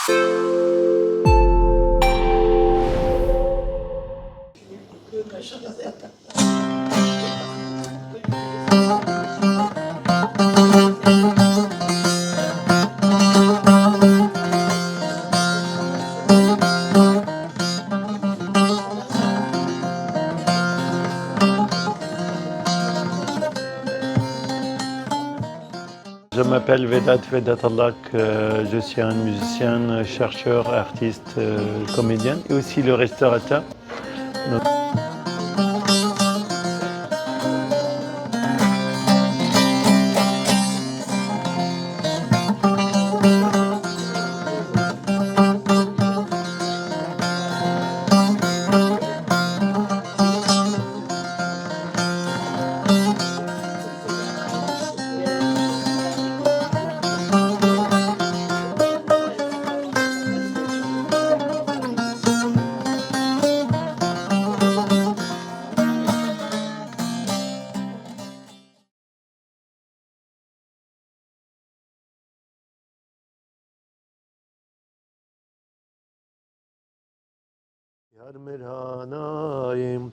Je m'appelle Vedat Allak, je suis un musicien, chercheur, artiste, comédien et aussi le restaurateur. Yar merhanayım.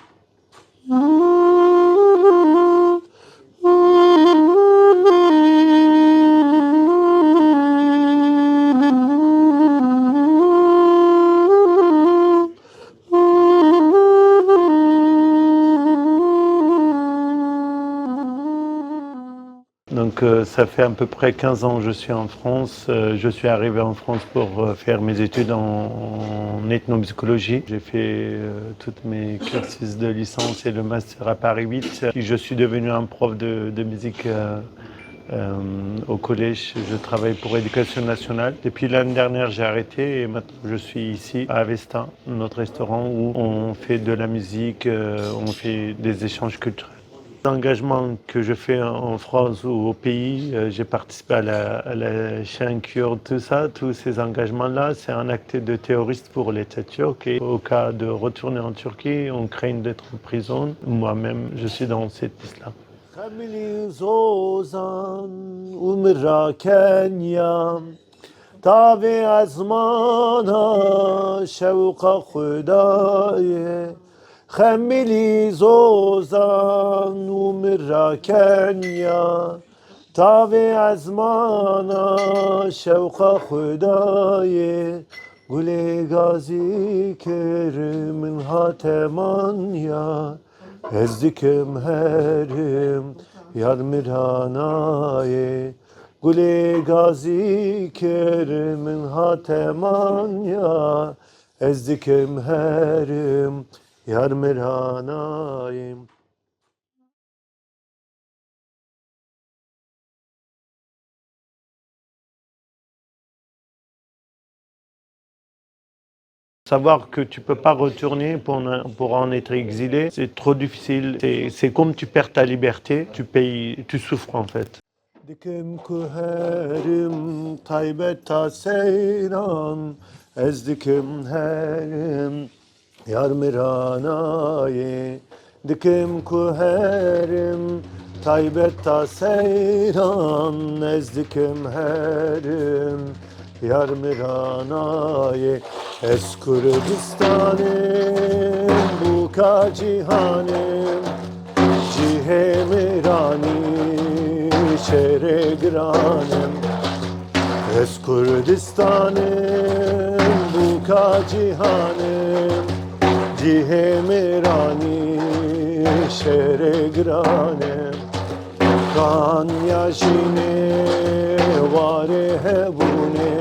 Donc ça fait à peu près 15 ans que je suis en France. Je suis arrivé en France pour faire mes études en ethnomusicologie. J'ai fait toutes mes cursus de licence et le master à Paris 8. Puis je suis devenu un prof de musique au collège. Je travaille pour Éducation nationale. Depuis l'année dernière, j'ai arrêté et maintenant je suis ici à Avesta, notre restaurant où on fait de la musique, on fait des échanges culturels. L'engagement que je fais en France ou au pays, j'ai participé à la chaîne kurde, tout ça, tous ces engagements-là, c'est un acte de terroriste pour l'État turc. Et au cas de retourner en Turquie, on craint d'être en prison. Moi-même, je suis dans cette liste-là. خملی زوزان عمر را کنیا تاوی ازمانا شوق خدای گل گازی کرمن هاتمان یا ازدکم هرم یار مرانای گل گازی کرمن هاتمان یا ازدکم هرم Yar merhanayım. Savoir que tu ne peux pas retourner pour en être exilé, c'est trop difficile. C'est comme tu perds ta liberté, tu souffres en fait. Dikim kuherim taybet ta seyran ezdikim herim yar miranaye dikim kuherim taybet ta seyran ezdikim herim yar miranaye es Kurdistanim bu ka cihanim cihe mirani şehre giranim es Kurdistanim bu ka cihanim cihe mirani şehre giranim kan yaşine vare hebune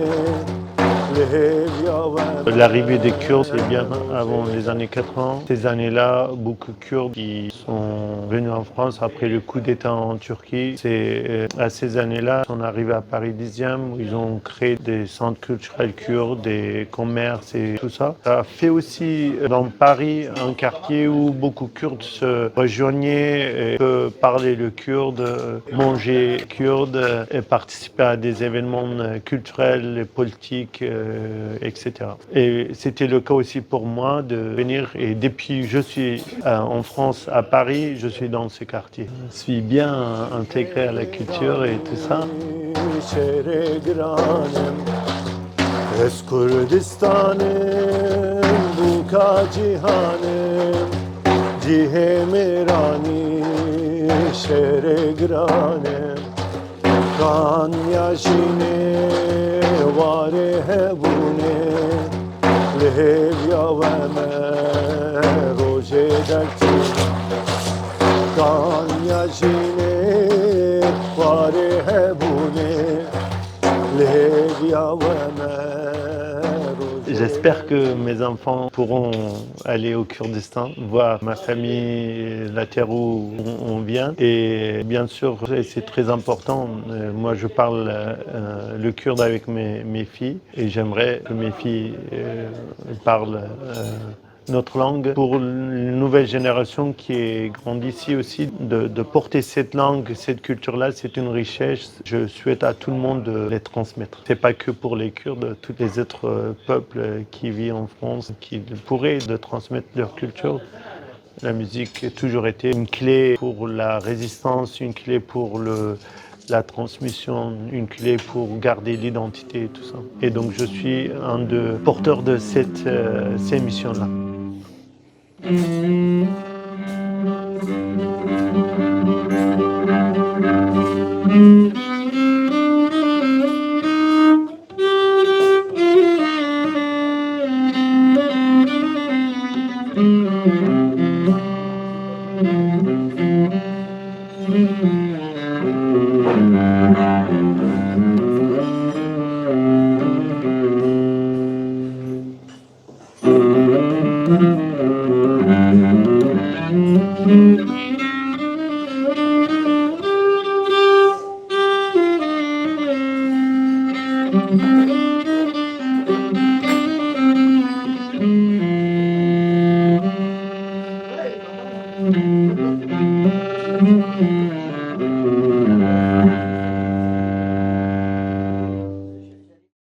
L'arrivée des Kurdes, c'est bien avant les années 80. Ces années-là, beaucoup de Kurdes qui sont venus en France après le coup d'État en Turquie. C'est à ces années-là, on est arrivé à Paris 10e, où ils ont créé des centres culturels kurdes, des commerces et tout ça. Ça a fait aussi dans Paris un quartier où beaucoup de Kurdes se rejoignaient, parler le kurde, manger kurde et participer à des événements culturels, politiques, etc. Et c'était le cas aussi pour moi de venir. Et depuis je suis en France, à Paris, je suis dans ce quartier. Je suis bien intégré à la culture et tout ça. Ez Kurdistan'ım bu ka cihanım Cihe mirani şere granım Kan yaşine vare hebune Lehev yaveme roje derti Kan yaşine vare hebune Lehev yaveme J'espère que mes enfants pourront aller au Kurdistan, voir ma famille, la terre où on vient. Et bien sûr, c'est très important. Moi, je parle le kurde avec mes filles et j'aimerais que mes filles parlent notre langue pour une nouvelle génération qui est grande ici aussi, de porter cette langue, cette culture-là, c'est une richesse. Je souhaite à tout le monde de les transmettre. C'est pas que pour les Kurdes, tous les autres peuples qui vivent en France, qui pourraient de transmettre leur culture. La musique a toujours été une clé pour la résistance, une clé pour la transmission, une clé pour garder l'identité et tout ça. Et donc je suis un des porteurs de cette mission-là.